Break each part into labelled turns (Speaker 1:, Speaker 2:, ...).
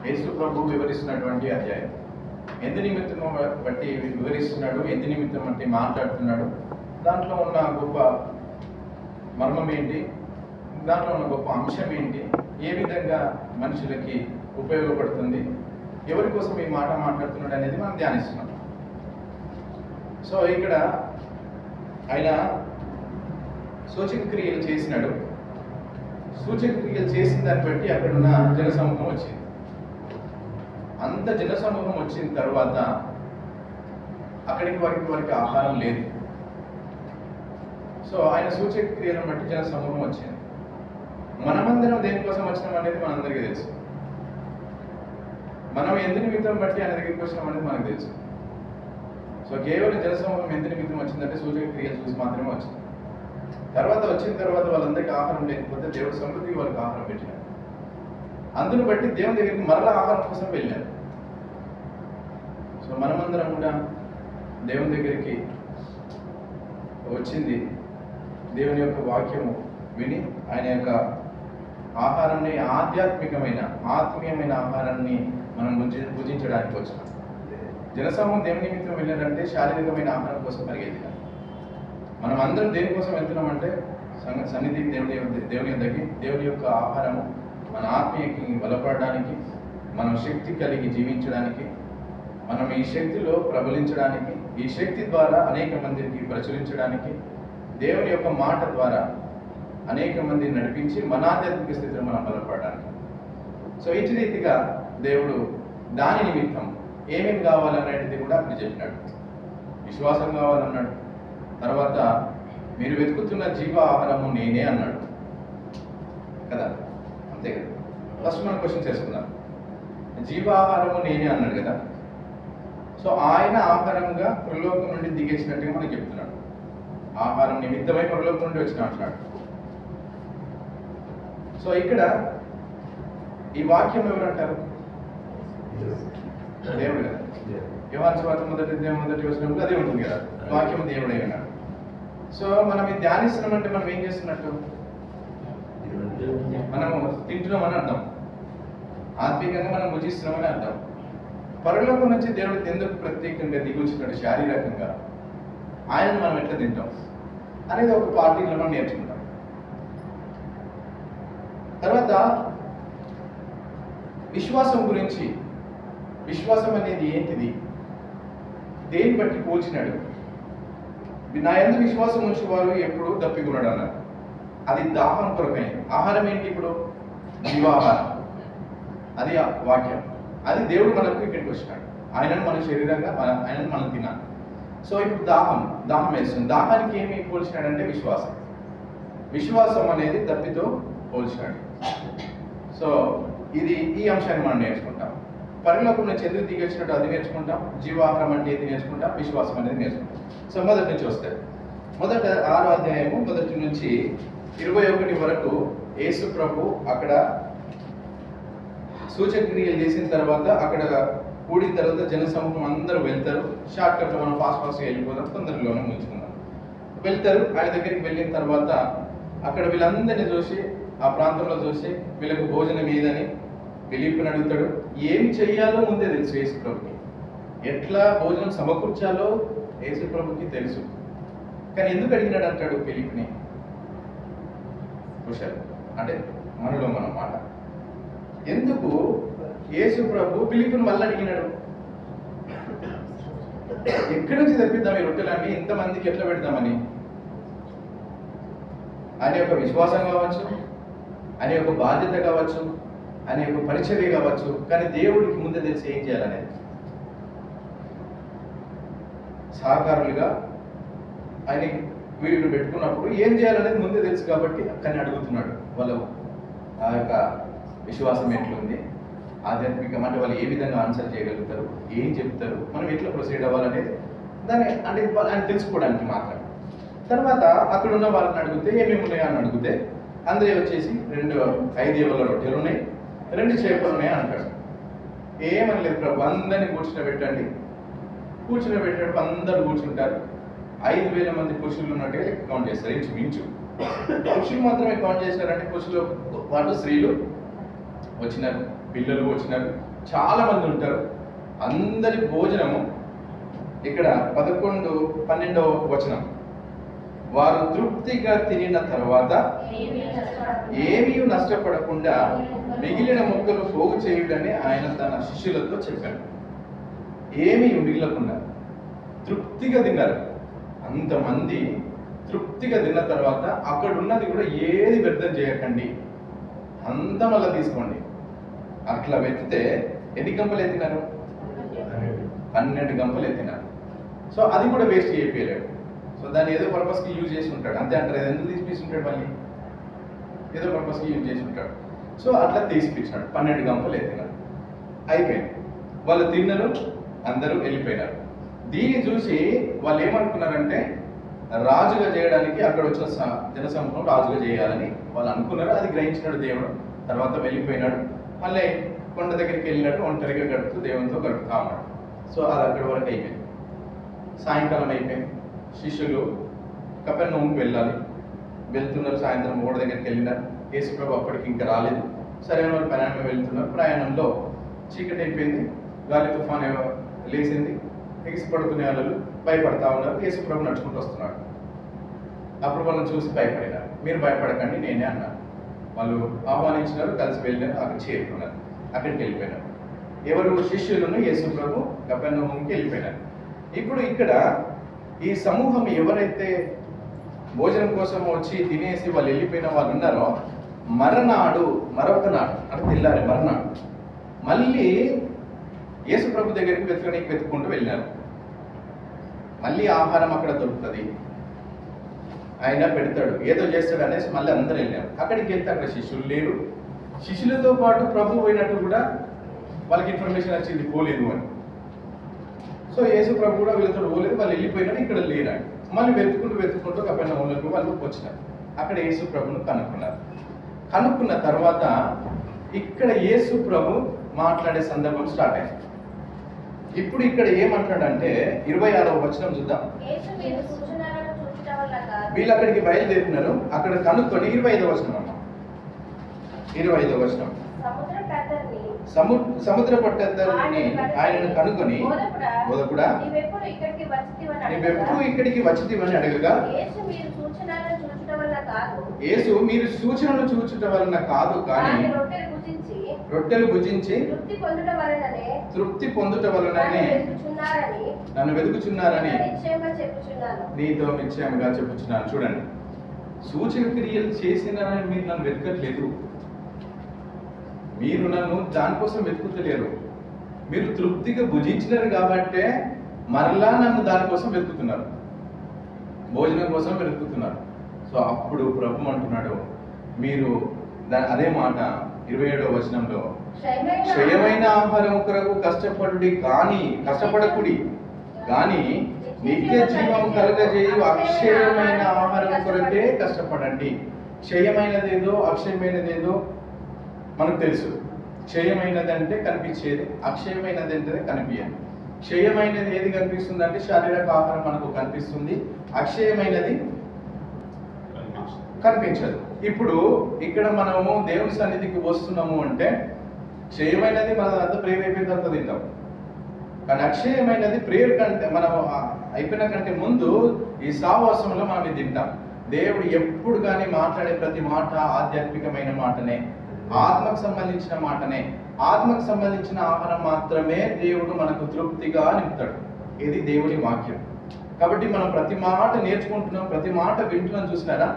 Speaker 1: యేసు ప్రభు వివరిస్తున్నటువంటి అధ్యాయం. ఎందు నిమిత్తం బట్టి వివరిస్తున్నాడు, ఎందు నిమిత్తం బట్టి మాట్లాడుతున్నాడు, దాంట్లో ఉన్న గొప్ప మర్మం ఏంటి, దాంట్లో ఉన్న గొప్ప అంశం ఏంటి, ఏ విధంగా మనుషులకి ఉపయోగపడుతుంది, ఎవరి కోసం ఈ మాట మాట్లాడుతున్నాడు అనేది మనం ధ్యానిస్తున్నాం. సో ఇక్కడ ఆయన సూచక క్రియలు చేసినాడు. సూచక క్రియలు చేసిన దాన్ని బట్టి అక్కడున్న జనసమూహం వచ్చింది. అంత జనసమూహం వచ్చిన తర్వాత అక్కడికి వారికి ఆహారం లేదు. సో ఆయన సూచక క్రియలను బట్టి జనసమూహం వచ్చింది. మనమందరం దేనికోసం వచ్చినాం అనేది మనందరికీ తెలుసు. మనం ఎందు నిమిత్తం బట్టి ఆయన దగ్గరికి వచ్చినాం అనేది మనకు తెలుసు. సో కేవలం జనసమూహం ఎందు నిమిత్తం వచ్చిందంటే సూచక క్రియలు చూసి మాత్రమే వచ్చింది. వచ్చిన తర్వాత వాళ్ళందరికీ ఆహారం లేకపోతే దేవుడు సమృద్ధికి వాళ్ళకి ఆహారం పెట్టినాడు. అందును బట్టి దేవుని దగ్గరికి మరలా ఆహారం కోసం వెళ్ళారు. సో మనమందరం కూడా దేవుని దగ్గరికి వచ్చింది దేవుని యొక్క వాక్యము విని ఆయన యొక్క ఆహారాన్ని, ఆత్మీయమైన ఆహారాన్ని మనం భుజించడానికి వచ్చినాం. జనసమూహం దేవుని నిమిత్తం వెళ్ళారంటే శారీరకమైన ఆహారం కోసం పరిగెత్తినారు. మనం అందరం దేనికోసం వెళ్తున్నామంటే సన్నిధికి, దేవుని యొద్దకి, దేవుని యొక్క ఆహారము మన ఆత్మీయకి బలపడడానికి, మనం శక్తి కలిగి జీవించడానికి, మనం ఈ శక్తిలో ప్రబలించడానికి, ఈ శక్తి ద్వారా అనేక మందికి ప్రచురించడానికి, దేవుని యొక్క మాట ద్వారా అనేక మందిని నడిపించి మన ఆధ్యాత్మిక స్థితిలో మనం బలపడడానికి. సో ఇటు రీతిగా దేవుడు దాని నిమిత్తం ఏమేమి కావాలనేది కూడా అక్కడ చెప్పినాడు. విశ్వాసం కావాలన్నాడు. తర్వాత మీరు వెతుకుతున్న జీవ ఆహారము నేనే అన్నాడు కదా, అంతే కదా. ఫస్ట్ మనం క్వశ్చన్ చేసుకుందాం. జీవ ఆహారము నేనే అన్నాడు కదా. సో ఆయన ఆహారంగా పరలోకం నుండి దిగేసినట్టుగా మనకు చెప్తున్నాడు. ఆహారం నిమిత్తమై పరలోకం నుండి వచ్చిన అంటున్నాడు. సో ఇక్కడ ఈ వాక్యం ఎవరంటారు? దేవుడు కదా. యోహాను సువార్త మొదటి వచనంలో అదే ఉంటుంది కదా, వాక్యం దేవుడే ఉన్నాడు. సో మనం ఇది ధ్యానిస్తున్నామంటే మనం ఏం చేస్తున్నట్టు? మనము తింటున్నామని అర్థం, ఆత్మీయంగా మనం భుజిస్తున్నామని అర్థం. పరలోకం నుంచి దేవుడు ఎందుకు ప్రత్యేకంగా దిగుచ్చినాడు శారీరకంగా, ఆయనను మనం ఎట్లా తింటాం అనేది ఒక పార్టీలో మనం నేర్చుకుంటాం. తర్వాత విశ్వాసం గురించి, విశ్వాసం అనేది ఏంటిది, దేని బట్టి పోల్చినాడు? నా యందు విశ్వాసం ఉంచేవారు ఎప్పుడు దప్పికొనడు అన్నారు. అది దాహం కొరకైంది. ఆహారం ఏంటి ఇప్పుడు? జీవాహారం. అది వాక్యం. అది దేవుడు మనకు ఇక్కడికి వచ్చినాడు. ఆయనను మన శరీరంగా ఆయనను మనం తినాలి. సో ఇప్పుడు దాహం వేస్తుంది. దాహానికి ఏమి పోల్చినాడంటే విశ్వాసం. విశ్వాసం అనేది దప్పితో పోల్చినాడు. సో ఈ అంశాన్ని మనం నేర్చుకుంటాం. పరలోకం నుంచి ఎందుకు దిగొచ్చినట్టు అది నేర్చుకుంటాం. జీవాహారం అంటే ఏది నేర్చుకుంటాం, విశ్వాసం అనేది నేర్చుకుంటాం. సో మొదటి నుంచి వస్తాయి. మొదట 6వ అధ్యాయము 1 నుంచి 21 వరకు యేసు ప్రభు అక్కడ సూచక క్రియలు చేసిన తర్వాత, అక్కడ కూడిన తర్వాత జనసమూహం అందరూ వెళ్తారు. షార్ట్ కట్లో మనం ఫాస్ట్గా వెళ్ళిపోదాం, తొందరలోనే ముంచుకుందాం. వెళ్తారు. ఆయన దగ్గరికి వెళ్ళిన తర్వాత అక్కడ వీళ్ళందరినీ చూసి, ఆ ప్రాంతంలో చూసి వీళ్ళకు భోజనం ఏదని ఫిలిప్పుని అడుగుతాడు. ఏం చెయ్యాలో ముందే తెలుసు యేసు ప్రభుకి, ఎట్లా భోజనం సమకూర్చాలో యేసు ప్రభుకి తెలుసు. కానీ ఎందుకు అడిగినాడు అంటాడు ఫిలిప్ని? కుశల్ అంటే మనలో మనం మాట. ఎందుకు యేసు ప్రభు ఫిలిప్పుని మళ్ళీ అడిగినాడు? ఎక్కడి నుంచి తెప్పిద్దాం ఈ రొట్టెలన్నీ, ఇంతమందికి ఎట్లా పెడదామని? ఆయన యొక్క విశ్వాసం కావచ్చు, ఆయన యొక్క బాధ్యత కావచ్చు, ఆయన యొక్క పరిచర్య కావచ్చు. కానీ దేవుడికి ముందే తెలిసి ఏం చేయాలనేది. సహకారులుగా ఆయన వీడిని పెట్టుకున్నప్పుడు ఏం చేయాలనేది ముందే తెలుసు కాబట్టి అక్కడిని అడుగుతున్నాడు. వాళ్ళు ఆ యొక్క విశ్వాసం ఎట్లుంది, ఆధ్యాత్మికం అంటే వాళ్ళు ఏ విధంగా ఆన్సర్ చేయగలుగుతారు, ఏం చెప్తారు, మనం ఎట్లా ప్రొసీడ్ అవ్వాలనేది దాన్ని అంటే ఆయన తెలుసుకోవడానికి మాత్రం. తర్వాత అక్కడ ఉన్న వాళ్ళని అడిగితే ఏమేమి ఉన్నాయో అని అడిగితే, అందరూ వచ్చేసి 2 5 ఏవల రొట్టెలు ఉన్నాయి, 2 చేపలు ఉన్నాయి అంటాడు. ఏమని లేదు ప్రభు, అందరినీ కూర్చుని పెట్టాడు. అందరూ కూర్చుంటారు. 5,000 మంది పురుషులు ఉన్నట్టుగా కౌంట్ చేస్తారు. ఇంచుమించు పురుషులు మాత్రమే కౌంట్ చేశారంటే, పురుషులు పాటు స్త్రీలు వచ్చినారు. పిల్లలు వచ్చినారు, చాలా మంది ఉంటారు. అందరి భోజనము ఇక్కడ 11-12వ వచనం, వారు తృప్తిగా తినిన తర్వాత ఏమీ నష్టపడకుండా మిగిలిన ముక్కలు పోగు చేయుడని ఆయన తన శిష్యులతో చెప్పాడు. ఏమీ మిగిలకుండా తృప్తిగా తిన్నారు. అంతమంది తృప్తిగా తిన్న తర్వాత అక్కడ ఉన్నది కూడా ఏది వ్యర్థం చేయకండి, అంత మళ్ళీ తీసుకోండి. అట్లా వెతితే ఎన్ని గంపలు ఎత్తినారు? 12 గంపలు ఎత్తినారు. సో అది కూడా వేస్ట్ చేయలేడు. సో దాన్ని ఏదో పర్పస్కి యూజ్ చేసి ఉంటాడు, అంతే అంటారు. ఎందుకు తీసిపిస్తు ఉంటాడు? మళ్ళీ ఏదో పర్పస్కి యూజ్ చేసి ఉంటాడు. సో అట్లా తీసిపించాడు. 12 గంపలు ఎత్తినారు. అయిపోయింది. వాళ్ళు తిన్నారు, అందరూ వెళ్ళిపోయినారు. దీన్ని చూసి వాళ్ళు ఏమనుకున్నారంటే రాజుగా చేయడానికి అక్కడ వచ్చిన జనసమూహం రాజుగా చేయాలని వాళ్ళు అనుకున్నారు. అది గ్రహించినాడు దేవుడు. తర్వాత వెళ్ళిపోయినాడు. మళ్ళీ కొండ దగ్గరికి వెళ్ళినట్టు ఒంటరిగా గడుపుతూ దేవునితో గడుపుతా ఉన్నాడు. సో అది అక్కడి వరకు అయిపోయింది. సాయంకాలం అయిపోయింది. శిష్యులు కపెర్నహూముకు వెళ్ళాలి, వెళ్తున్నారు. సాయంత్రం ఓడ దగ్గరికి వెళ్ళినారు. యేసుప్రభు అప్పటికి ఇంకా రాలేదు. సరైన వాళ్ళు ప్రయాణం వెళ్తున్నారు. ప్రయాణంలో చీకటి అయిపోయింది, గాలి తుఫాన్ లేచింది. ఎగిసిపడుతున్న వాళ్ళు భయపడతా ఉన్నారు. యేసుప్రభు నడుచుకుంటూ వస్తున్నాడు. అప్పుడు వాళ్ళని చూసి భయపడినారు. మీరు భయపడకండి, నేనే అన్నాను. వాళ్ళు ఆహ్వానించినారు, కలిసి వెళ్ళినారు, అక్కడ చేరుకున్నారు. అక్కడికి వెళ్ళిపోయినారు. ఎవరు? శిష్యులను యేసుప్రభు కపెర్నహూముకి వెళ్ళిపోయినారు. ఇప్పుడు ఇక్కడ ఈ సమూహం ఎవరైతే భోజనం కోసం వచ్చి తినేసి వాళ్ళు వెళ్ళిపోయిన వాళ్ళు ఉన్నారో, మరొక నాడు అంటే తెల్లారి మరనాడు మళ్ళీ యేసుప్రభు దగ్గరికి వెతుక్కుంటూ వెళ్ళినారు. మళ్ళీ ఆహారం అక్కడ దొరుకుతుంది, ఆయన పెడతాడు, ఏదో చేస్తాడు అనేసి మళ్ళీ అందరూ వెళ్ళారు. అక్కడికి వెళ్తే అక్కడ శిష్యులు లేరు. శిష్యులతో పాటు ప్రభు పోయినట్టు కూడా వాళ్ళకి ఇన్ఫర్మేషన్ వచ్చింది, పోలేదు అని. సో యేసు ప్రభు కూడా వీళ్ళతో పోలేదు, వాళ్ళు వెళ్ళిపోయినారు, ఇక్కడ లేరండి. మళ్ళీ వెతుక్కుంటూ కపెర్నహూముకు వాళ్ళు వచ్చినారు. అక్కడ యేసు ప్రభును కనుక్కున్న తర్వాత ఇక్కడ యేసు ప్రభు మాట్లాడే సందర్భం స్టార్ట్ అయింది. ఇప్పుడు ఇక్కడ ఏమంటాడంటే 26వ వచనం చూద్దాం. వీళ్ళు అక్కడికి బయలుదేరినారు. అక్కడ కనుక్కొని 25వ వచనం అన్న 25వ వచనం, సముద్ర పట్టని ఆయనను కనుక్కొని, బోధకుడా నీవెప్పుడు ఇక్కడికి వచ్చితివని అడగగా, యేసు మీరు సూచనలు చూచుట వలన కాదు, కానీ రొట్టెలు భుజించి తృప్తి పొందుట వలననే నన్ను వెతుకుచున్నారని నీతో నిశ్చయముగా చెప్పుచున్నాను. చూడండి, సూచన క్రియలు చేసినారని మీరు నన్ను వెతకట్లేదు, మీరు నన్ను దానికోసం వెతుకుతలేరు. మీరు తృప్తిగా భుజించినారు కాబట్టే మరలా నన్ను దానికోసం వెతుకుతున్నారు, భోజనం కోసం వెతుకుతున్నారు. సో అప్పుడు ప్రభు అంటున్నాడు, మీరు అదే మాట 27వ వచనంలో, క్షయమైన ఆహారం కొరకు కష్టపడకుడి కానీ నిత్య జీవం కలుగజేయు అక్షయమైన ఆహారం కొరకే కష్టపడండి. క్షయమైనదేదో అక్షయమైనదేదో మనకు తెలుసు. క్షయమైనది అంటే కనిపించేది, అక్షయమైనది అంటే కనిపించదు. క్షయమైనది ఏది కనిపిస్తుంది అంటే శారీరక ఆహారం మనకు కనిపిస్తుంది, అక్షయమైనది కనిపించదు. ఇప్పుడు ఇక్కడ మనము దేవుని సన్నిధికి వస్తున్నాము అంటే క్షయమైనది మన అంతా ప్రేయర్ అయిపోయిన తర్వాత తింటాం, కానీ అక్షయమైనది ప్రేయర్ కంటే మనం అయిపోయిన కంటే ముందు ఈ సావాసంలో మనం ఇది తింటాం. దేవుడు ఎప్పుడు కానీ మాట్లాడే ప్రతి మాట ఆధ్యాత్మికమైన మాటనే, ఆత్మకు సంబంధించిన మాటనే. ఆత్మకు సంబంధించిన ఆహారం మాత్రమే దేవుడు మనకు తృప్తిగా నింపుతాడు. ఇది దేవుని వాక్యం. కాబట్టి మనం ప్రతి మాట నేర్చుకుంటున్నాం, ప్రతి మాట వింటున్నాం. చూసినారా,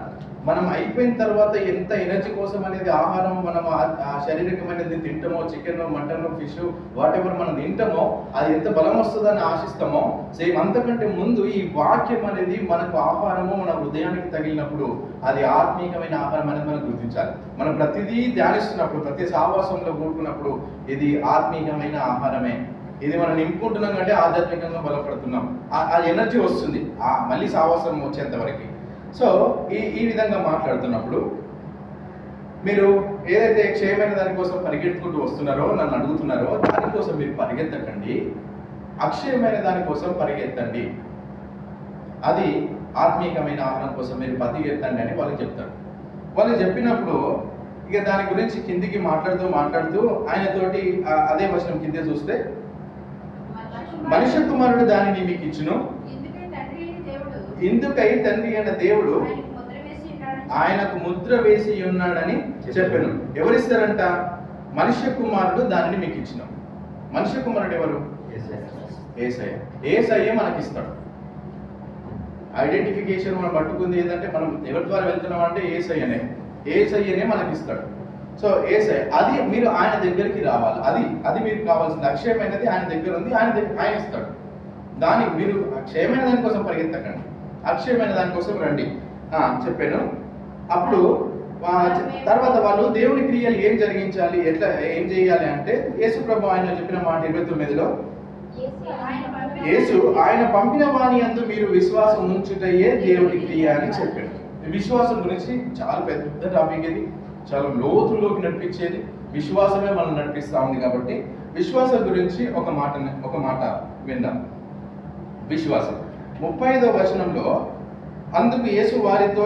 Speaker 1: మనం అయిపోయిన తర్వాత ఎంత ఎనర్జీ కోసం అనేది ఆహారం మనం శారీరకమైనది తింటామో, chicken, mutton, fish, whatever మనం తింటామో అది ఎంత బలం వస్తుందని ఆశిస్తామో, సేమ్ అంతకంటే ముందు ఈ వాక్యం అనేది మనకు ఆహారము మన హృదయానికి తగిలినప్పుడు అది ఆత్మీయమైన ఆహారం అనేది మనం గుర్తించాలి. మనం ప్రతిదీ ధ్యానిస్తున్నప్పుడు, ప్రతి సావాసంలో కూడుకున్నప్పుడు ఇది ఆత్మీయమైన ఆహారమే. ఇది మనం నింపుకుంటున్నాం అంటే ఆధ్యాత్మికంగా బలపడుతున్నాం. ఆ ఎనర్జీ వస్తుంది మళ్ళీ సావాసం వచ్చేంత వరకు. సో ఈ విధంగా మాట్లాడుతున్నప్పుడు మీరు ఏదైతే క్షయమైన దానికోసం పరిగెత్తుకుంటూ వస్తున్నారో, నన్ను అడుగుతున్నారో, దానికోసం మీరు పరిగెత్తకండి, అక్షయమైన దానికోసం పరిగెత్తండి. అది ఆత్మీయమైన ఆహారం కోసం మీరు పరిగెత్తండి అని వాళ్ళు చెప్తారు. వాళ్ళు చెప్పినప్పుడు ఇక దాని గురించి కిందికి మాట్లాడుతూ ఆయనతోటి అదే వచనం కిందే చూస్తే, మనుష్య కుమారుడు దానిని మీకు ఇచ్చును, ఇందుకై తండ్రి అయిన దేవుడు ఆయనకు ముద్ర వేసి ఉన్నాడని చెప్పాను. ఎవరిస్తారంట? మనుష్య కుమారుడు దానిని మీకు ఇచ్చిన. మనుష్య కుమారుడు ఎవరు? యేసయ్య. యేసయ్య మనకి ఇస్తాడు. ఐడెంటిఫికేషన్ మనం పట్టుకుంది ఏంటంటే, మనం ఎవరి ద్వారా వెళ్తున్నాం అంటే యేసయ్యనే మనకి ఇస్తాడు. సో యేసయ్య, అది మీరు ఆయన దగ్గరికి రావాలి. అది మీకు కావాల్సింది. అక్షయమైనది ఆయన దగ్గర ఉంది, ఆయన ఇస్తాడు. దానికి మీరు అక్షయమైన దానికోసం పరిగెత్తకండి, అక్షయమైన దానికోసం రండి చెప్పాను. అప్పుడు తర్వాత వాళ్ళు దేవుని క్రియలు ఏం జరిగించాలి, ఏం చేయాలి అంటే, యేసు ప్రభు ఆయన చెప్పిన మాట 29లో, యేసు ఆయన పంపిన వాని యందు మీరు విశ్వాసం ఉంచుటయే దేవుని క్రియ అని చెప్పాడు. విశ్వాసం గురించి చాలా పెద్ద టాపిక్ ఇది, చాలా లోతుల్లోకి నడిపించేది. విశ్వాసమే మనం నడిపిస్తా ఉంది కాబట్టి విశ్వాసం గురించి ఒక మాట విందాం. విశ్వాసం 35వ వచనంలో, అందుకు యేసు వారితో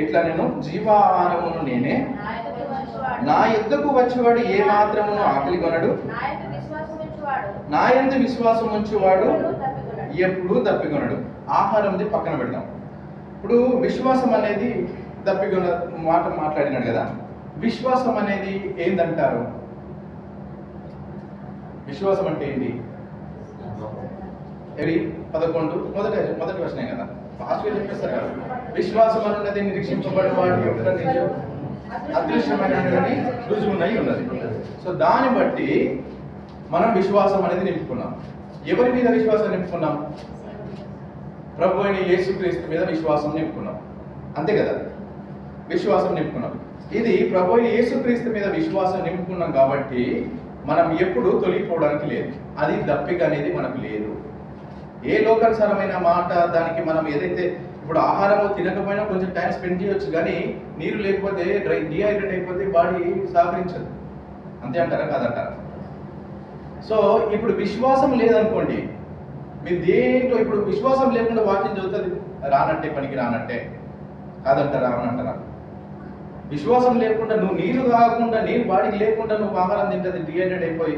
Speaker 1: ఇట్లా నేను జీవాహారమును నేనే, నా యుద్ధకు వచ్చేవాడు ఏ మాత్రమును ఆకలి కొనడు, నా యందు విశ్వాసం ఉంచువాడు ఎప్పుడు తప్పికొనడు. ఆహారంది పక్కన పెడతాం. ఇప్పుడు విశ్వాసం అనేది తప్పికొన మాట్లాడినాడు కదా. విశ్వాసం అనేది ఏందంటారు? విశ్వాసం అంటే ఏంటి? 11 మొదటి వచనం కదా, ఫాస్ట్గా చెప్పేస్తారు కదా. విశ్వాసం అనున్నది నిరీక్షింపబడి వాడి యొక్క అదృశ్యమైనటువంటి రుజువునై ఉన్నది. సో దాన్ని బట్టి మనం విశ్వాసం అనేది నింపుకున్నాం. ఎవరి మీద విశ్వాసం నింపుకున్నాం? ప్రభు అయిన యేసుక్రీస్తు మీద విశ్వాసం నింపుకున్నాం. అంతే కదా, విశ్వాసం నింపుకున్నాం. ఇది ప్రభు అయిన యేసుక్రీస్తు మీద విశ్వాసం నింపుకున్నాం కాబట్టి మనం ఎప్పుడు తొలగిపోవడానికి లేదు. అది దప్పిక అనేది మనకు లేదు. ఏ లోకానుసారమైన మాట దానికి మనం ఏదైతే ఇప్పుడు ఆహారము తినకపోయినా కొంచెం టైం స్పెండ్ చేయొచ్చు, కానీ నీరు లేకపోతే డిహైడ్రేట్ అయిపోతే బాడీ సహకరించదు. అంతే అంటారా కాదంటారా? సో ఇప్పుడు విశ్వాసం లేదనుకోండి, మీరు దేంట్లో ఇప్పుడు విశ్వాసం లేకుండా వాక్యం చదువుతుంది రానట్టే, పనికి రానట్టే. కాదంటారా? అవునంటారా? విశ్వాసం లేకుండా నువ్వు నీరు కాకుండా, నీరు బాడీకి లేకుండా నువ్వు ఆహారం తింటుంది, డిహైడ్రేట్ అయిపోయి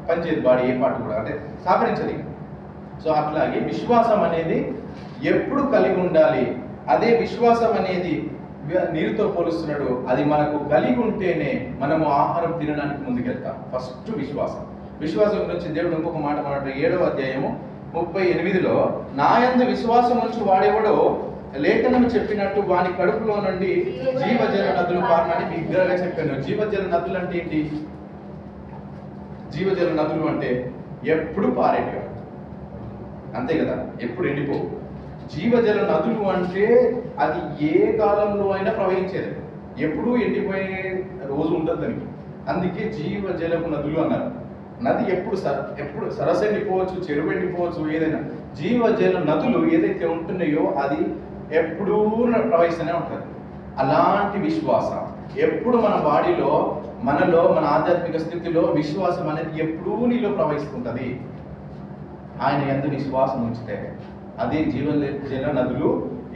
Speaker 1: పనిచేయదు బాడీ, ఏ పాటు కూడా అంటే సహకరించదు. సో అట్లాగే విశ్వాసం అనేది ఎప్పుడు కలిగి ఉండాలి. అదే విశ్వాసం అనేది నీరుతో పోలుస్తున్నాడు. అది మనకు కలిగి ఉంటేనే మనము ఆహారం తినడానికి ముందుకెళ్తాం. ఫస్ట్ విశ్వాసం గురించి దేవుడు ఇంకొక మాట మాట్లాడు. 7వ అధ్యాయము 38లో, నా యందు విశ్వాసం ఉంచి వాడేవాడో లేఖనము చెప్పినట్టు వాని కడుపులో నుండి జీవజల నదులు పారని బిగ్గరగా చెప్పాను. జీవజల నదులు అంటే ఏంటి? జీవజల నదులు అంటే ఎప్పుడు పారేటివి, అంతే కదా, ఎప్పుడు ఎండిపోవు. జీవజల నదులు అంటే అది ఏ కాలంలో అయినా ప్రవహించేది, ఎప్పుడూ ఎండిపోయే రోజు ఉంటుంది దానికి. అందుకే జీవజలపు నదులు అన్నారు. నది ఎప్పుడు సరస్సు ఎండిపోవచ్చు, చెరువు ఎండిపోవచ్చు, ఏదైనా జీవజల నదులు ఏదైతే ఉంటున్నాయో అది ఎప్పుడూ ప్రవహిస్తూనే ఉంటుంది. అలాంటి విశ్వాసం ఎప్పుడు మన బాడీలో, మనలో, మన ఆధ్యాత్మిక స్థితిలో విశ్వాసం అనేది ఎప్పుడూ నీలో ప్రవహిస్తుంటుంది. ఆయన యందు విశ్వాసం ఉంచితే అదే జీవజల నదులు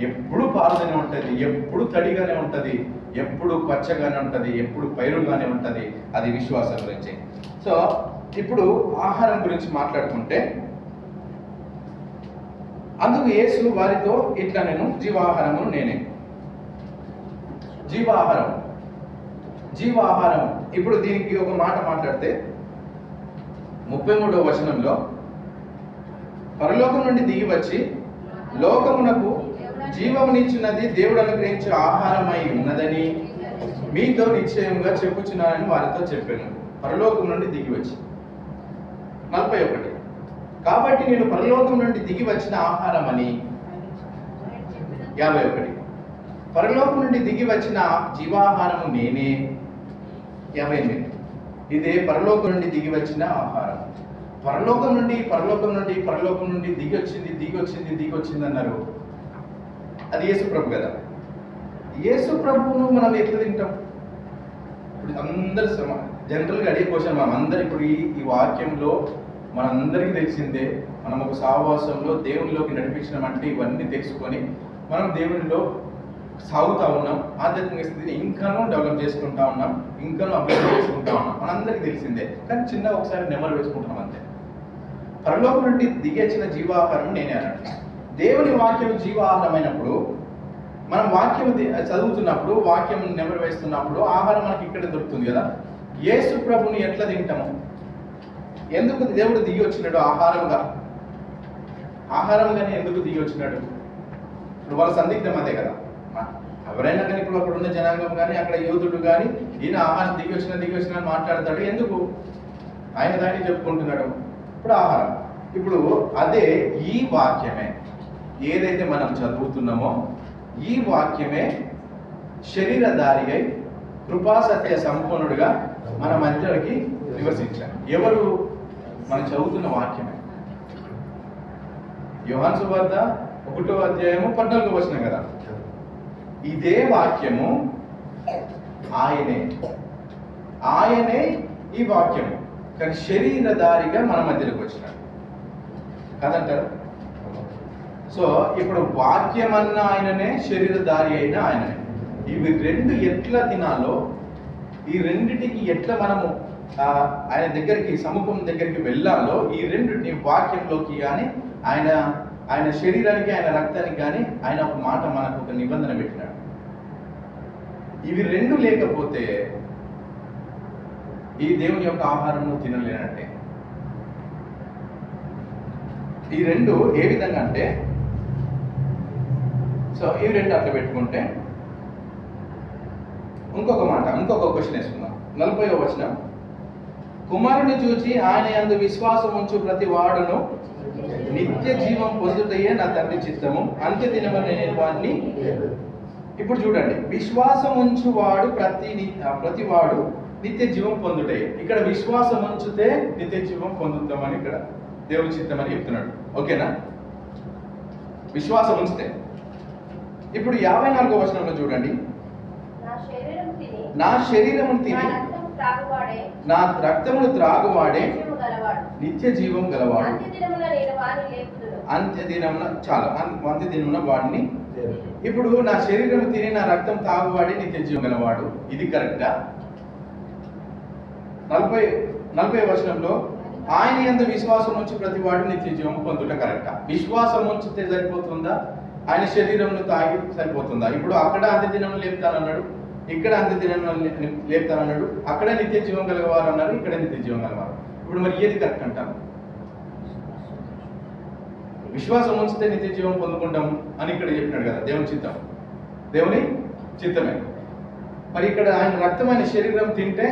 Speaker 1: ఎప్పుడు పారుతూనే ఉంటుంది, ఎప్పుడు తడిగానే ఉంటుంది, ఎప్పుడు పచ్చగానే ఉంటుంది, ఎప్పుడు పైరుగానే ఉంటుంది. అది విశ్వాసం గురించి. సో ఇప్పుడు ఆహారం గురించి మాట్లాడుకుంటే, అందుకు యేసు వారితో ఇట్లా నేను జీవాహారము నేనే. జీవాహారం ఇప్పుడు దీనికి ఒక మాట మాట్లాడితే 33వ వచనంలో, పరలోకం నుండి దిగి వచ్చి లోకమునకు జీవమునిచ్చినది దేవుడు అనుగ్రహించే ఆహారమై ఉన్నదని మీతో నిశ్చయంగా చెప్పుచున్నానని వారితో చెప్పాను. పరలోకం నుండి దిగి వచ్చి 41, కాబట్టి నేను పరలోకం నుండి దిగి వచ్చిన ఆహారం అని. 51, పరలోకం నుండి దిగి వచ్చిన జీవాహారము నేనే. 58, ఇదే పరలోకం నుండి దిగి వచ్చిన ఆహారం. పరలోకం నుండి దిగి వచ్చింది అన్నారు. అది యేసు ప్రభు కదా. యేసు ప్రభువును మనం ఎట్లా తింటాం? ఇప్పుడు అందరు జనరల్గా అడిగే క్వశ్చన్, మనం అందరు ఇప్పుడు ఈ వాక్యంలో మనందరికీ తెలిసిందే. మనం ఒక సహవాసంలో దేవునిలోకి నడిపించడం అంటే ఇవన్నీ తెలుసుకొని మనం దేవునిలో సాగుతూ ఉన్నాం, ఆధ్యాత్మిక స్థితిని ఇంకానూ డెవలప్ చేసుకుంటా ఉన్నాం, ఇంకానూ అభివృద్ధి చేసుకుంటా ఉన్నాం. మనందరికీ తెలిసిందే, కానీ చిన్న ఒకసారి నెమరు వేసుకుంటున్నాం అంతే. పరలోకం నుండి దిగేసిన జీవాహారం నేనే అన్నట్టు. దేవుని వాక్యం జీవాహారమైనప్పుడు మనం వాక్యం చదువుతున్నప్పుడు, వాక్యం నెమరు వేస్తున్నప్పుడు ఆహారం మనకి ఇక్కడ దొరుకుతుంది కదా. యేసు ప్రభుని ఎట్లా తింటాము? ఎందుకు దేవుడు దిగి వచ్చినాడు ఆహారంగానే ఎందుకు దిగి వచ్చినాడు? ఇప్పుడు వాళ్ళ సందిగ్ధం అదే కదా. ఎవరైనా కానీ ఇప్పుడు అక్కడ ఉన్న జనాంగం కానీ, అక్కడ యోధుడు కానీ, ఈయన ఆహారం దిగి వచ్చిన అని మాట్లాడతాడు. ఎందుకు? ఆయన దాన్ని చెప్పుకుంటున్నాడు. ఇప్పుడు ఆహారం, ఇప్పుడు అదే ఈ వాక్యమే ఏదైతే మనం చదువుతున్నామో ఈ వాక్యమే శరీరధారి అయి కృపాసత్య సంపన్నుడుగా మన మధ్యలోకి నివసించారు. ఎవరు? మనం చదువుతున్న వాక్యమే. యోహాను సువార్త 1వ అధ్యాయము 14వ వచనం కదా. ఇదే వాక్యము ఆయనే ఈ వాక్యము, కానీ శరీరధారిగా మన మధ్యలోకి వచ్చినాడు కదంటారు. సో ఇప్పుడు వాక్యం అన్న ఆయననే, శరీరధారి అయిన ఆయననే. ఇవి రెండు ఎట్లా తినాలో, ఈ రెండిటికి ఎట్లా మనము ఆయన దగ్గరికి, సముఖం దగ్గరికి వెళ్ళాలో, ఈ రెండింటిని వాక్యంలోకి కానీ ఆయన శరీరానికి, ఆయన రక్తానికి కానీ ఆయన ఒక మాట, మనకు ఒక నిబంధన పెట్టినాడు. ఇవి రెండు లేకపోతే ఈ దేవుని యొక్క ఆహారము తినలేనంటే. ఈ రెండు ఏ విధంగా అంటే, సో ఇవి రెండు అట్లా పెట్టుకుంటే ఇంకొక క్వశ్చన్ వేసుకుందాం. 40వ వచనం, కుమారుని చూచి ఆయన యందు విశ్వాసం ఉంచు ప్రతి వాడును నిత్య జీవం పొందుటయే నా తండ్రి చిత్తము, అంత్య దినమని నేను వాడిని. ఇప్పుడు చూడండి, విశ్వాసం ఉంచువాడు ప్రతి వాడు నిత్య జీవం పొందుటయే. ఇక్కడ విశ్వాసం ఉంచితే నిత్య జీవం పొందుతామని ఇక్కడ దేవుని చిత్తమని చెప్తున్నాడు. ఓకేనా? విశ్వాసం ఉంచితే. ఇప్పుడు 54వ వచనంలో చూడండి, నా శరీరము తిని నా రక్తమును త్రాగువాడే నిత్య జీవం గలవాడు, అంత్యదినమున వాడిని. ఇప్పుడు నా శరీరం తిని నా రక్తం తాగువాడే నిత్య జీవం గలవాడు, ఇది కరెక్టా? 40వ వచనంలో ఆయన యందు విశ్వాసం ఉంచి ప్రతి వాడు నిత్య జీవం పొందుట కరెక్టా? విశ్వాసం ఉంచితే సరిపోతుందా? ఆయన శరీరంను తాగి సరిపోతుందా? ఇప్పుడు అక్కడ అంత్యదినం లేపుతానన్నాడు, ఇక్కడ అంత్యదినం లేపుతానన్నాడు, అక్కడే నిత్య జీవం కలగవారు అన్నారు, ఇక్కడ నిత్య జీవం కలగవారు. ఇప్పుడు మరి ఏది కరెక్ట్ అంటాను? విశ్వాసం ఉంచితే నిత్య జీవం పొందుకుంటాం అని ఇక్కడ చెప్పినాడు కదా, దేవుని చిత్తమే. మరి ఇక్కడ ఆయన రక్తమైన శరీరం తింటే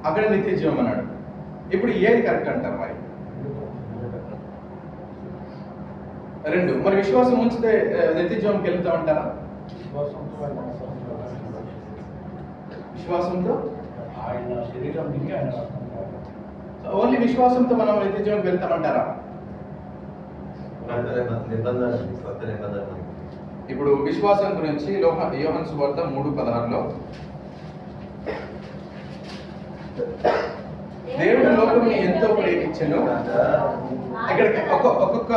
Speaker 1: అక్కడ నిత్య జీవం అన్నాడు. ఇప్పుడు ఏది కరెక్ట్ అంటారు? మరి రెండు. మరి విశ్వాసం ఉంచితే నిత్య జీవంకి వెళ్తామంటారా? విశ్వాసంతో ఓన్లీ విశ్వాసంతో మనం నిత్య జీవంకి వెళ్తామంటారా? ఇప్పుడు విశ్వాసం గురించి యోహాను సువార్త 3:16లో, దేవుడు లోకముని ఎంతో ప్రేమించెను. ఇక్కడ ఒక్కొక్క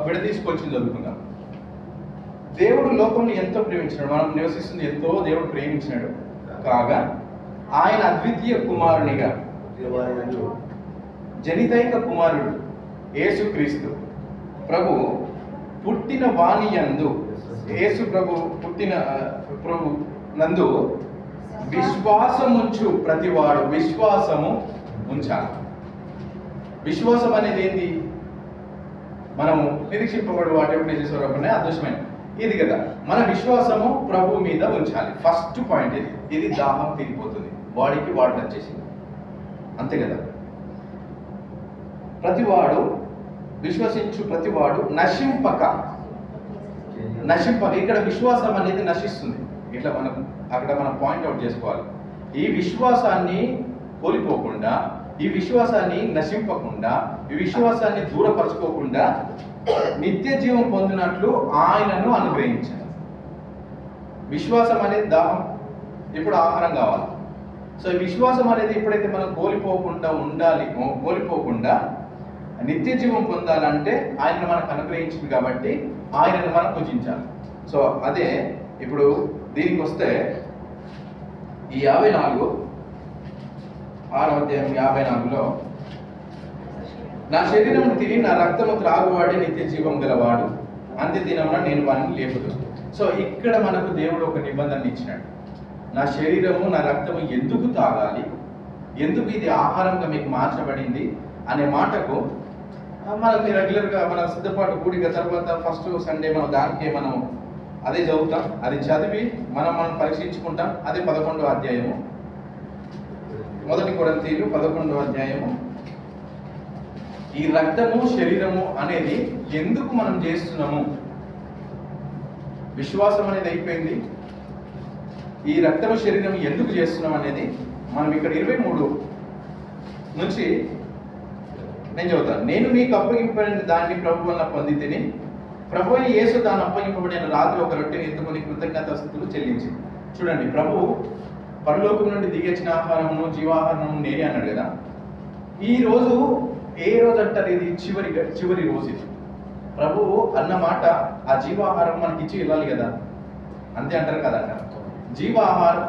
Speaker 1: విడదీసుకొచ్చి చదువుకుందాం. దేవుడు లోకముని ఎంతో ప్రేమించినాడు, మనం నివసిస్తుంది ఎంతో దేవుడు ప్రేమించినాడు కాగా ఆయన అద్వితీయ కుమారునిగా, జనితైక కుమారుడు యేసుక్రీస్తు ప్రభు పుట్టిన వాణి యందు, యేసు ప్రభు నందు విశ్వాసముంచు ప్రతివాడు, విశ్వాసము ఉంచాలి. విశ్వాసం అనేది ఏంది? మనము నిరీక్షింపబడు వాటి నిజస్వరూపమే అదృశ్యమైన ఇది కదా. మన విశ్వాసము ప్రభు మీద ఉంచాలి. ఫస్ట్ పాయింట్ ఇది దాహం తీరిపోతుంది, బాడీకి వాటర్ వచ్చేసింది, అంతే కదా. ప్రతివాడు విశ్వసించు ప్రతివాడు నశింపక, ఇక్కడ విశ్వాసం అనేది నశిస్తుంది. ఇట్లా అక్కడ మనం పాయింట్అవుట్ చేసుకోవాలి. ఈ విశ్వాసాన్ని కోల్పోకుండా, ఈ విశ్వాసాన్ని నశింపకుండా, ఈ విశ్వాసాన్ని దూరపరచుకోకుండా నిత్య జీవం పొందినట్లు ఆయనను అనుగ్రహించారు. విశ్వాసం అనేది దాహం, ఇప్పుడు ఆహారం కావాలి. సో ఈ విశ్వాసం అనేది ఎప్పుడైతే మనం కోల్పోకుండా నిత్య జీవం పొందాలంటే ఆయనను మనకు అనుగ్రహించింది కాబట్టి ఆయనను మనం పూజించాలి. సో అదే ఇప్పుడు దీనికి వస్తే ఈ 54 6వ అధ్యాయం 54లో నా శరీరము తిని నా రక్తము త్రాగువాడే నిత్య జీవం గలవాడు, అంత్య దినమున నేను వాడిని లేపుదు. సో ఇక్కడ మనకు దేవుడు ఒక నిబంధన ఇచ్చినాడు. నా శరీరము నా రక్తము ఎందుకు తాగాలి, ఎందుకు ఇది ఆహారంగా మీకు మార్చబడింది అనే మాటకు మనకి రెగ్యులర్గా మన సిద్ధపాటు కూడిక తర్వాత ఫస్ట్ సండే మనం దానికే మనం అదే చదువుతాం. అది చదివి మనం పరీక్షించుకుంటాం. అదే 11వ అధ్యాయము, 1 కొరింథీయులు 11వ అధ్యాయము. ఈ రక్తము శరీరము అనేది ఎందుకు మనం చేస్తున్నాము? విశ్వాసం అనేది అయిపోయింది. ఈ రక్తము శరీరం ఎందుకు చేస్తున్నాం అనేది మనం ఇక్కడ 23 నుంచి నేను చదువుతాను. నేను మీకు అప్పగింపబడిన దాన్ని ప్రభు వలన పొంది తిని, ప్రభు అయిన యేసు తాను అప్పగింపబడిన రాత్రి ఒక రొట్టెని ఎత్తుకొని కృతజ్ఞతాస్తుతులు చెల్లించి. చూడండి, ప్రభు పరలోకం నుండి దిగొచ్చిన ఆహారమును జీవాహారము నేనే అన్నాడు కదా. ఈ రోజు ఏ రోజు అంటారు? ఇది చివరి రోజు. ఇది ప్రభువు అన్న మాట, ఆ జీవాహారం మనకి ఇచ్చి వెళ్ళాలి కదా, అంతే అంటారు కదా. జీవాహారం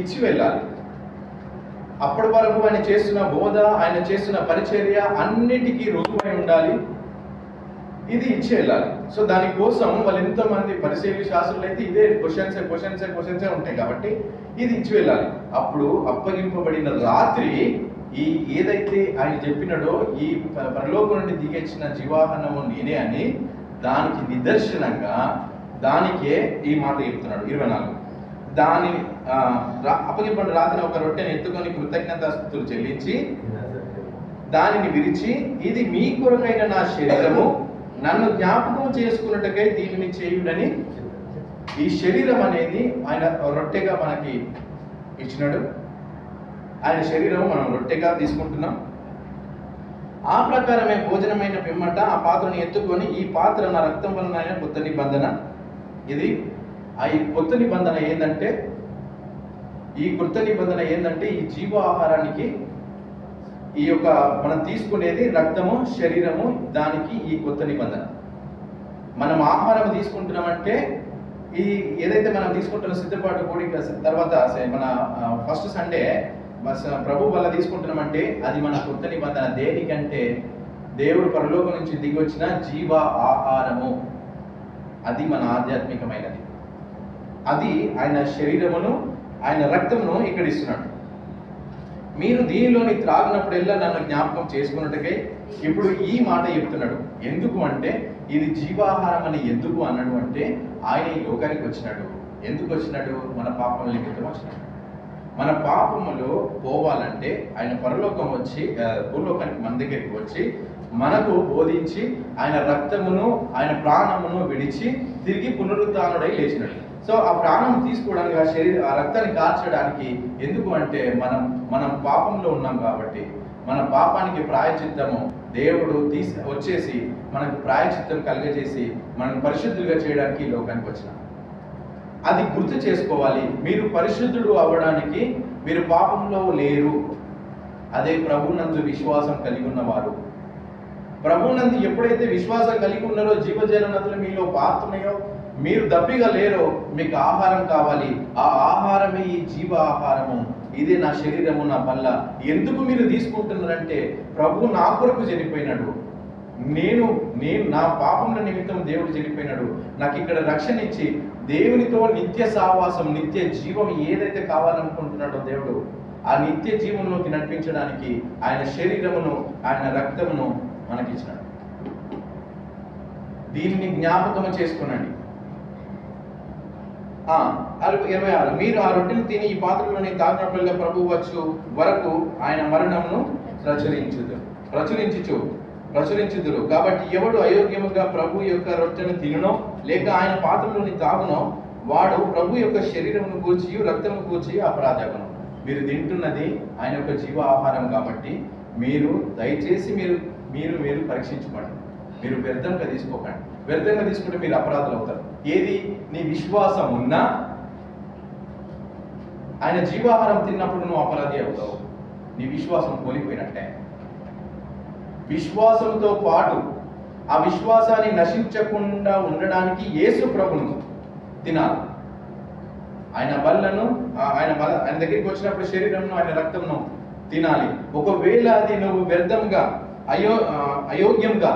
Speaker 1: ఇచ్చి వెళ్ళాలి. అప్పటి వరకు ఆయన చేస్తున్న బోధ, ఆయన చేస్తున్న పరిచర్య అన్నిటికీ రుజువై ఉండాలి. ఇది ఇచ్చి వెళ్ళాలి. సో దానికోసం వాళ్ళు ఎంతోమంది పరిశీలి శాస్త్రులు అయితే ఇదే క్వశ్చన్సే ఉంటాయి కాబట్టి ఇది ఇచ్చి వెళ్ళాలి. అప్పుడు అప్పగింపబడిన రాత్రి ఈ ఏదైతే ఆయన చెప్పినాడో, ఈ పరలోకం నుండి దిగొచ్చిన జీవాహారము నేనే అని దానికి నిదర్శనంగా దానికే ఈ మాట చెప్తున్నాడు. 24 దాని అప్పగింపబడిన రాత్రి ఒక రొట్టెని ఎత్తుకొని కృతజ్ఞతాస్తుతులు చెల్లించి దానిని విరిచి, ఇది మీ కొరకైన నా శరీరము, నన్ను జ్ఞాపకం చేసుకున్నట్టుకై దీనిని చేయుడని. ఈ శరీరం అనేది ఆయన రొట్టెగా మనకి ఇచ్చినాడు. ఆయన శరీరం మనం రొట్టెగా తీసుకుంటున్నాం. ఆ ప్రకారమే భోజనమైన పిమ్మట ఆ పాత్రను ఎత్తుకొని, ఈ పాత్ర నా రక్తం వలన అయిన కొత్త నిబంధన. ఇది ఈ కొత్త నిబంధన ఏంటంటే, ఈ జీవ ఆహారానికి ఈ యొక్క మనం తీసుకునేది రక్తము శరీరము, దానికి ఈ కొత్త నిబంధన. మనం ఆహారం తీసుకుంటున్నామంటే ఈ ఏదైతే మనం తీసుకుంటున్న సిద్ధపాటు కూడిక తర్వాత మన ఫస్ట్ సండే ప్రభు వల్ల తీసుకుంటున్నామంటే అది మన కొత్త నిబంధన. దేనికంటే దేవుడు పరలోకం నుంచి దిగి వచ్చిన జీవ ఆహారము, అది మన ఆధ్యాత్మికమైనది. అది ఆయన శరీరమును ఆయన రక్తమును ఇక్కడ ఇస్తున్నాడు. మీరు దీనిలోని త్రాగినప్పుడల్లా నన్ను జ్ఞాపకం చేసుకున్నట్టుగా ఇప్పుడు ఈ మాట చెప్తున్నాడు. ఎందుకు అంటే ఇది జీవాహారం అని ఎందుకు అన్నాడు అంటే, ఆయన ఈ లోకానికి వచ్చినాడు. ఎందుకు వచ్చినాడు? మన పాపముల నిమిత్తం వచ్చినాడు. మన పాపములు పోవాలంటే ఆయన పరలోకం వచ్చి భూలోకానికి మన దగ్గరికి వచ్చి మనకు బోధించి ఆయన రక్తమును ఆయన ప్రాణమును విడిచి తిరిగి పునరుత్థానుడై లేచినాడు. సో ఆ ప్రాణం తీసుకోవడానికి, ఆ రక్తాన్ని కార్చడానికి ఎందుకు అంటే మనం పాపంలో ఉన్నాం కాబట్టి మన పాపానికి ప్రాయచిత్తము దేవుడు వచ్చేసి మనకు ప్రాయచిత్తం కలిగజేసి మనం పరిశుద్ధులుగా చేయడానికి ఈ లోకానికి వచ్చినాం. అది గుర్తు చేసుకోవాలి. మీరు పరిశుద్ధుడు అవ్వడానికి మీరు పాపంలో లేరు. అదే ప్రభునందు విశ్వాసం కలిగి ఉన్నవారు. ప్రభునందు ఎప్పుడైతే విశ్వాసం కలిగి ఉన్నారో, జీవజల నదులు మీలో పారుతున్నాయో, మీరు దప్పిగా లేరో, మీకు ఆహారం కావాలి. ఆ ఆహారమే ఈ జీవ ఆహారము. ఇదే నా శరీరము, నా బల్ల. ఎందుకు మీరు తీసుకుంటున్నారంటే ప్రభు నా కొరకు చనిపోయినాడు. నేను నా పాపముల నిమిత్తం దేవుడు చనిపోయినాడు. నాకు ఇక్కడ రక్షణ ఇచ్చి దేవునితో నిత్య సావాసం, నిత్య జీవం ఏదైతే కావాలనుకుంటున్నాడో దేవుడు, ఆ నిత్య జీవంలోకి నడిపించడానికి ఆయన శరీరమును ఆయన రక్తమును మనకిచ్చినాడు. దీన్ని జ్ఞాపకం చేసుకునండి. 26 మీరు ఆ రొట్టెలు తిని ఈ పాత్రలోని తాగినట్లుగా ప్రభు వచ్చు వరకు ఆయన మరణమును ప్రచురించుదురు. కాబట్టి ఎవడు అయోగ్యముగా ప్రభు యొక్క రొట్టెను తినునో లేక ఆయన పాత్రలోని తాగునో వాడు ప్రభు యొక్క శరీరమును గూర్చి రక్తమును గూర్చి అపరాధమును. మీరు తింటున్నది ఆయన యొక్క జీవ ఆహారం కాబట్టి మీరు దయచేసి మీరు పరీక్షించుకోండి. మీరు వ్యర్థంగా తీసుకోకండి. వ్యర్థంగా తీసుకుంటే మీరు అపరాధులు అవుతారు. ఏది నీ విశ్వాసం ఉన్నా ఆయన జీవాహారం తిన్నప్పుడు నువ్వు అపరాధి అవుతావు. నీ విశ్వాసం కోల్పోయినట్టే. విశ్వాసంతో పాటు ఆ విశ్వాసాన్ని నశించకుండా ఉండడానికి యేసు ప్రభును తినాలి. ఆయన బలను ఆయన దగ్గరికి వచ్చినప్పుడు శరీరంను ఆయన రక్తంను తినాలి. ఒకవేళ అది నువ్వు వ్యర్థంగా అయోగ్యంగా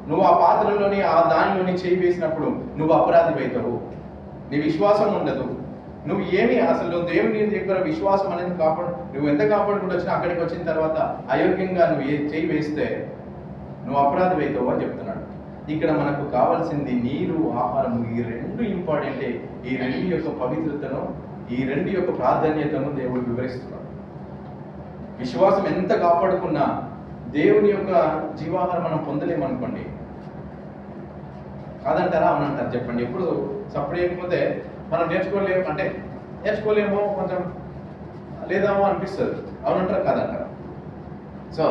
Speaker 1: నువ్వు ఆ పాత్రలోని ఆ దానిలోని చేయి వేసినప్పుడు నువ్వు అపరాధి అవుతావు. నీ విశ్వాసం ఉండదు. నువ్వు ఏమి అసలు దేవుని దగ్గర విశ్వాసం అనేది నువ్వు ఎంత కాపాడుకుంటూ వచ్చినా అక్కడికి వచ్చిన తర్వాత అయోగ్యంగా నువ్వు చేయి వేస్తే నువ్వు అపరాధి అవుతావు అని చెప్తున్నాడు. ఇక్కడ మనకు కావాల్సింది నీరు, ఆహారం. ఈ రెండు ఇంపార్టెంటే. ఈ రెండు యొక్క పవిత్రతను, ఈ రెండు యొక్క ప్రాధాన్యతను దేవుడు వివరిస్తున్నాడు. విశ్వాసం ఎంత కాపాడుకున్నా దేవుని యొక్క జీవాహారం మనం పొందలేమనుకోండి. కాదంటారా? అవునంటారు. చెప్పండి. ఎప్పుడు సపోర్ట్ చేయకపోతే మనం నేర్చుకోలేమో కొంచెం లేదామో అనిపిస్తుంది. అవునంటారా? కాదంటారా? సో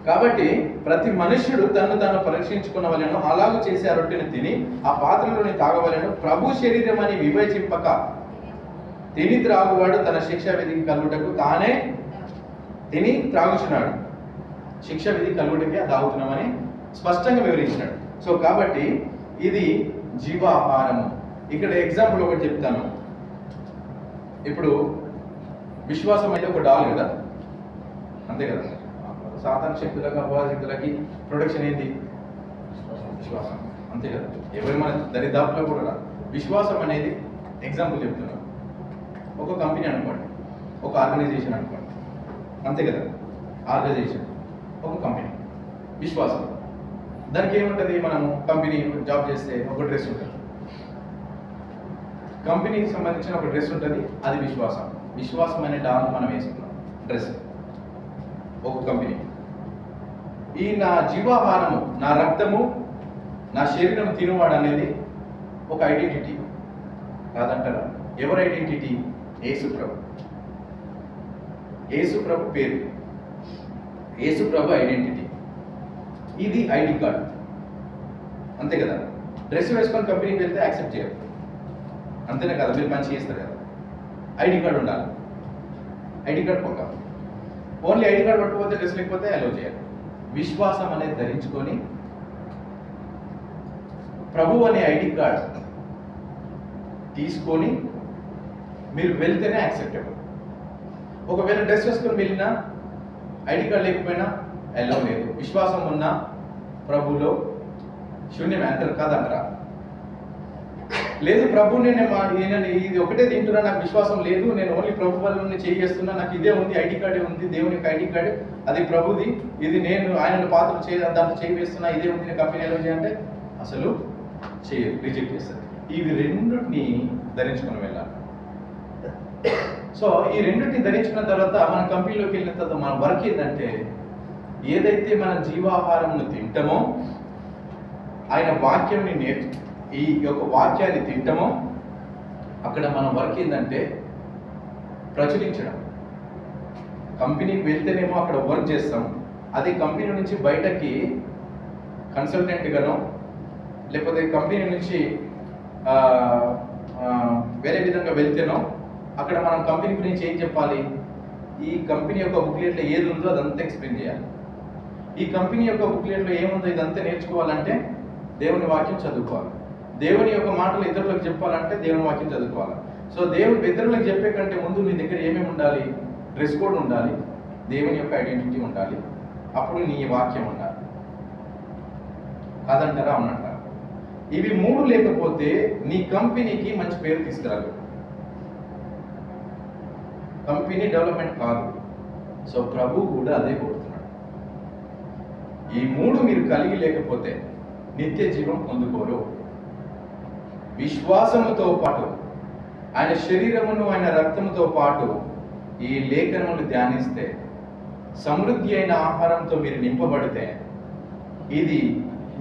Speaker 1: కాబట్టి ప్రతి మనుష్యుడు తను తాను పరీక్షించుకున్న వలెను అలాగూ చేసి ఆ రొట్టెను తిని ఆ పాత్రలోని తాగవలెను. ప్రభు శరీరం అని వివేచింపక తిని త్రాగువాడు తన శిక్ష విధికి కలుగుటకు తానే తిని త్రాగుచున్నాడు. శిక్ష విధి కలుగుటకి తాగుతున్నామని స్పష్టంగా వివరించినాడు. సో కాబట్టి ఇది జీవాహారము. ఇక్కడ ఎగ్జాంపుల్ ఒకటి చెప్తాను. ఇప్పుడు విశ్వాసం అయితే ఒక డాల్ కదా, అంతే కదా. సాధారణ శక్తులకు, అపవాద శక్తులకి ప్రొటెక్షన్ ఏంటి? విశ్వాసం, అంతే కదా. ఎవరి మన దరిదాపులో కూడా రాదు. విశ్వాసం అనేది ఎగ్జాంపుల్ చెప్తున్నాను. ఒక కంపెనీ అనుకోండి, ఒక ఆర్గనైజేషన్ అనుకోండి, అంతే కదా. ఆర్గనైజేషన్ ఒక కంపెనీ, విశ్వాసం. దానికి ఏముంటుంది? మనము కంపెనీ జాబ్ చేస్తే ఒక డ్రెస్ ఉంటుంది, కంపెనీకి సంబంధించిన ఒక డ్రెస్ ఉంటుంది, అది విశ్వాసం. విశ్వాసం అనే డాల్ మనం వేసుకున్నాం డ్రెస్ ఒక కంపెనీ. ఈ నా జీవాహారము, నా రక్తము, నా శరీరం తినువాడు అనేది ఒక ఐడెంటిటీ. కాదంటారా? ఎవరు ఐడెంటిటీ? యేసు ప్రభు. యేసు ప్రభు పేరు, యేసు ప్రభు ఐడెంటిటీ. ఇది ఐడి కార్డ్, అంతే కదా. డ్రెస్ వేసుకొని కంపెనీకి వెళ్తే యాక్సెప్ట్ చేయరు, అంతేనే కదా. మీరు పని చేస్తారు కదా, ఐడి కార్డ్ ఉండాలి. ఐడి కార్డ్ పక్క. ఓన్లీ ఐడి కార్డ్ పట్టుకోతే డ్రెస్ లేకపోతే అలో చేయాలి. విశ్వాసం అనేది ధరించుకొని ప్రభు అనే ఐడి కార్డ్ తీసుకొని మీరు వెళ్తేనే యాక్సెప్టబుల్. ఒకవేళ డ్రెస్ వేసుకొని వెళ్ళినా ఐడి కార్డ్ లేకపోయినా అలో లేదు. విశ్వాసం ఉన్న ప్రభులో శూన్యం అంటారు కాదంటారా? లేదు, ప్రభు నేను ఇది ఒకటే తింటున్నా, నాకు విశ్వాసం లేదు, నేను ఓన్లీ ప్రభు వల్ల చేస్తున్నా, నాకు ఇదే ఉంది, ఐడి కార్డే ఉంది, దేవుని యొక్క ఐడి కార్డు, అది ప్రభుది, ఇది నేను ఆయన పాత్ర దాంట్లో చేయి వేస్తున్నా, ఇదే ఉంది, నేను కంపెనీ ఎలా చేయాలంటే అసలు చేయరు, రిజెక్ట్ చేస్తారు. ఇవి రెండుని ధరించుకొని వెళ్ళాలి. సో ఈ రెండింటిని ధరించుకున్న తర్వాత మన కంపెనీలోకి వెళ్ళిన తర్వాత మన వర్క్ ఏంటంటే, ఏదైతే మన జీవాహారంను తింటామో, ఆయన వాక్యంని ఈ యొక్క వాక్యాన్ని తింటామో, అక్కడ మన వర్క్ ఏంటంటే ప్రచురించడం. కంపెనీకి వెళ్తేనేమో అక్కడ వర్క్ చేస్తాం, అది కంపెనీ నుంచి బయటకి కన్సల్టెంట్గానో లేకపోతే కంపెనీ నుంచి వేరే విధంగా వెళ్తేనో అక్కడ మనం కంపెనీ గురించి ఏం చెప్పాలి? ఈ కంపెనీ యొక్క బుక్లెట్లో ఏది ఉందో అదంతా ఎక్స్ప్లెయిన్ చేయాలి. ఈ కంపెనీ యొక్క బుక్లెట్లో ఏముందో ఇదంతా నేర్చుకోవాలంటే దేవుని వాక్యం చదువుకోవాలి. దేవుని యొక్క మాటలు ఇతరులకు చెప్పాలంటే దేవుని వాక్యం చదువుకోవాలి. సో దేవుని ఇతరులకు చెప్పే కంటే ముందు మీ దగ్గర ఏమేమి ఉండాలి? డ్రెస్ కోడ్ ఉండాలి, దేవుని యొక్క ఐడెంటిటీ ఉండాలి, అప్పుడు నీ వాక్యం ఉండాలి. కాదంటారా? అవునంటారా? ఇవి మూడు లేకపోతే నీ కంపెనీకి మంచి పేరు తీసుకురాదు, కంపెనీ డెవలప్మెంట్ కాదు. సో ప్రభు కూడా అదే కోరుతున్నాడు. ఈ మూడు మీరు కలిగి లేకపోతే నిత్య జీవం పొందుకోరు. విశ్వాసముతో పాటు ఆయన శరీరమును ఆయన రక్తముతో పాటు ఈ లేఖనములు ధ్యానిస్తే, సమృద్ధి అయిన ఆహారంతో మీరు నింపబడితే, ఇది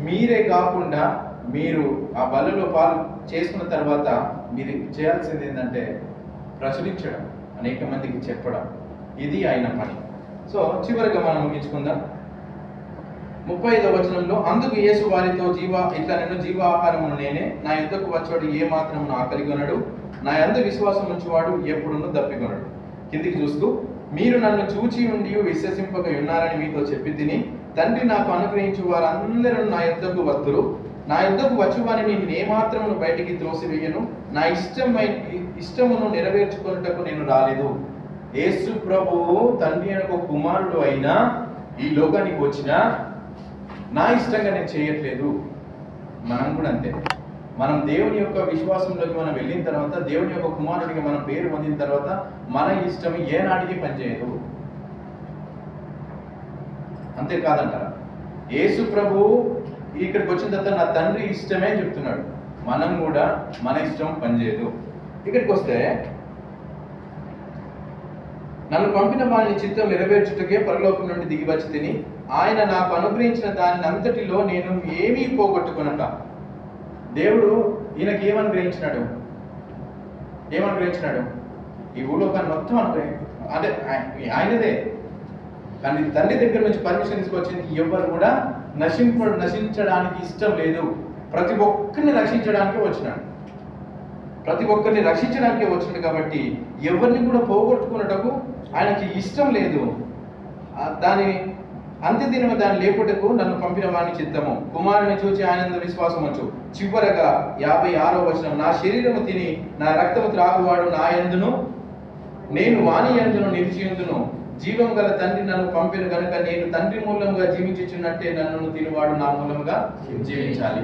Speaker 1: మీరే కాకుండా మీరు ఆ బలలో పాలు చేసుకున్న తర్వాత మీరు చేయాల్సింది ఏంటంటే ప్రచురించడం, అనేక మందికి చెప్పడం. ఇది ఆయన పని. సో చివరిగా మనం ముగించుకుందాం. 35వ వచనంలో, అందుకు యేసు వారితో ఇట్లా నేను జీవాహారమును నేనే, నా యుద్ధకు వచ్చాడు ఏ మాత్రం ఆకలిగొనడు, నా యందు విశ్వాసం ఉంచువాడు ఎప్పుడును దప్పికొనడు. కిందికి చూస్తూ, మీరు నన్ను చూచి ఉండి విశ్వసింపక ఉన్నారని మీతో చెప్పి తిని, తండ్రి నాకు అనుగ్రహించు వారందరూ నా యుద్ధకు వత్తురు, నా యుద్ధకు వచ్చువాని నేను ఏమాత్రమును బయటికి త్రోసివేయను, నా ఇష్టమును నెరవేర్చుకున్నటకు నేను రాలేదు. యేసు ప్రభువు తండ్రి యొక్క కుమారుడు అయినా ఈ లోకానికి వచ్చినా నా ఇష్టంగా నేను చేయట్లేదు. మనం కూడా అంతే. మనం దేవుని యొక్క విశ్వాసంలోకి మనం వెళ్ళిన తర్వాత, దేవుని యొక్క కుమారుడికి మనం పేరు పొందిన తర్వాత మన ఇష్టం ఏనాటికి పనిచేయదు. అంతేకాదంటారా? యేసు ప్రభువు ఇక్కడికి వచ్చిన తర్వాత నా తండ్రి ఇష్టమే చెప్తున్నాడు. మనం కూడా మన ఇష్టం పనిచేయదు. ఇక్కడికి వస్తే, నన్ను పంపిన వాని చిత్తం నెరవేర్చుటకే పరలోకం నుండి దిగి వచ్చి తిని, ఆయన నాకు అనుగ్రహించిన దాని అంతటిలో నేను ఏమీ పోగొట్టుకునక. దేవుడు ఈయనకి ఏమనుగ్రహించినాడు? ఈ భూలోకాన్ని మొత్తం అంటే ఆయనదే. కానీ తండ్రి దగ్గర నుంచి పర్మిషన్ తీసుకొచ్చింది ఎవరు కూడా నశించడానికి ఇష్టం లేదు. ప్రతి ఒక్కరిని రక్షించడానికే వచ్చినాడు. కాబట్టి ఎవరిని కూడా పోగొట్టుకున్నటకు ఆయనకి ఇష్టం లేదు. దాని అంత్యదినము దాన్ని లేపుటకు నన్ను పంపిన వాని చిత్తము. కుమారుని చూచి ఆనంద విశ్వాసం వచ్చు. చివరగా 56వ వచనం, నా శరీరము తిని నా రక్తము త్రాగువాడు నా యందును, నేను వాని యందును నిలిచియుందును. జీవం గల తండ్రి నన్ను పంపిన కనుక నేను తండ్రి మూలంగా జీవించుచున్నట్టే నన్ను తినివాడు నా మూలంగా జీవించాలి.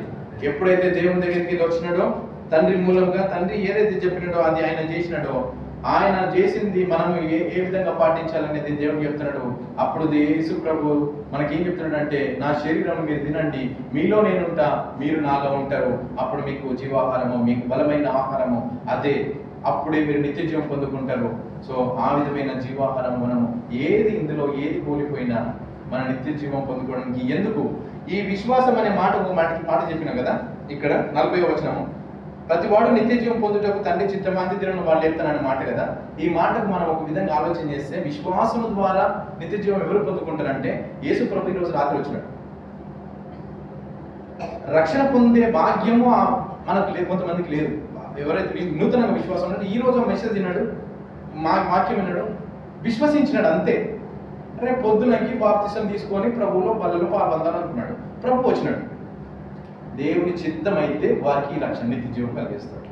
Speaker 1: ఎప్పుడైతే దేవుని దగ్గరికి వచ్చినాడో, తండ్రి మూలంగా, తండ్రి ఏదైతే చెప్పినాడో అది ఆయన చేసినాడో, ఆయన చేసింది మనం ఏ విధంగా పాటించాలనేది దేవుడు చెప్తున్నాడు. అప్పుడు యేసు ప్రభు మనకేం చెప్తున్నాడు అంటే, నా శరీరం మీరు తినండి, మీలో నేనుంటా, మీరు నాలో ఉంటారు, అప్పుడు మీకు జీవాహారము, మీకు బలమైన ఆహారము అదే, అప్పుడే మీరు నిత్య జీవం పొందుకుంటారు. సో ఆ విధమైన జీవాహారం మనము ఇందులో ఏది కోల్పోయినా మన నిత్య జీవం పొందుకోవడానికి ఎందుకు ఈ విశ్వాసం అనే మాట చెప్పినా కదా. ఇక్కడ 40వ వచనము, ప్రతి వాడు నిత్య జీవం పొందుటకు తండ్రి చిత్తమాంతి దినను వాళ్ళు చెప్తానని మాట కదా. ఈ మాటకు మనం ఒక విధంగా ఆలోచన చేస్తే, విశ్వాసం ద్వారా నిత్య జీవం ఎవరు పొందుకుంటారంటే, యేసు ప్రభు ఈరోజు రాత్రి వచ్చినాడు. రక్షణ పొందే భాగ్యము మనకు లేదు, కొంతమందికి లేదు. ఎవరైతే నూతనంగా విశ్వాసం ఉన్నాడు, ఈ రోజు మెసేజ్ విన్నాడు, వాక్యం విన్నాడు, విశ్వసించినాడు, అంతే. రేపు పొద్దునకి బాప్తిసం తీసుకొని ప్రభువులో బలలో పాల్పొందాలనుకున్నాడు. ప్రభు వచ్చినాడు. దేవుని చిత్తమైతే వారికి రక్షణ, నిత్య జీవం కలిగిస్తాడు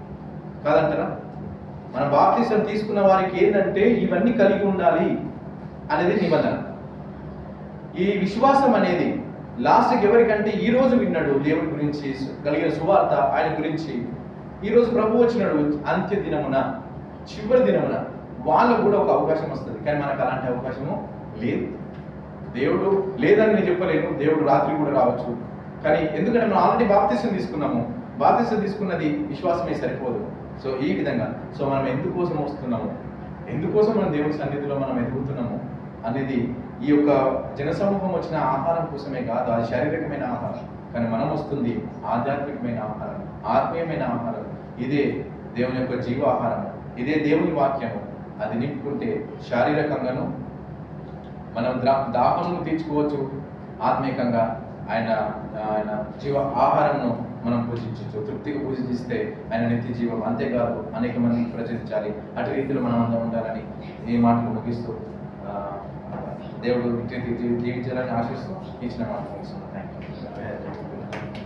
Speaker 1: కాదంటారా? మన బాప్తిసం తీసుకున్న వారికి ఏంటంటే ఇవన్నీ కలిగి ఉండాలి అనేది నిబంధన. ఈ విశ్వాసం అనేది లాస్ట్కి ఎవరికంటే ఈ రోజు విన్నాడు దేవుడి గురించి కలిగిన సువార్త, ఆయన గురించి. ఈ రోజు ప్రభు వచ్చినాడు, అంత్య దినమున, చివరి దినమున వాళ్ళకు కూడా ఒక అవకాశం వస్తుంది. కానీ మనకు అలాంటి అవకాశము లేదు. దేవుడు లేదని నేను చెప్పలేను, దేవుడు రాత్రి కూడా రావచ్చు. కానీ ఎందుకంటే మనం ఆల్రెడీ బాప్తిసం తీసుకున్నాము. బాప్తిసం తీసుకున్నది విశ్వాసమే సరిపోదు. సో ఈ విధంగా మనం ఎందుకోసం వస్తున్నాము, ఎందుకోసం మనం దేవుని సన్నిధిలో మనం ఎదుగుతున్నాము అనేది ఈ యొక్క జనసమూహం వచ్చిన ఆహారం కోసమే కాదు, అది శారీరకమైన ఆహారం. కానీ మనం వస్తుంది ఆధ్యాత్మికమైన ఆహారం, ఆత్మీయమైన ఆహారం. ఇదే దేవుని యొక్క జీవ ఆహారము, ఇదే దేవుని వాక్యము. అది నింపుకుంటే శారీరకంగాను మనం దాహమును తీర్చుకోవచ్చు, ఆత్మీయంగా ఆయన జీవ ఆహారంను మనం పూజించవచ్చు. తృప్తిగా పూజిస్తే ఆయన నిత్య జీవం. అంతేకాదు అనేక మందికి ప్రచురించాలి. అటు రీతిలో మనం అంతా ఉండాలని ఈ మాటలు ముగిస్తూ దేవుడు జీవించాలని ఆశిస్తూ ఇచ్చిన మాటలు ముగిస్తున్నాం. Thank you.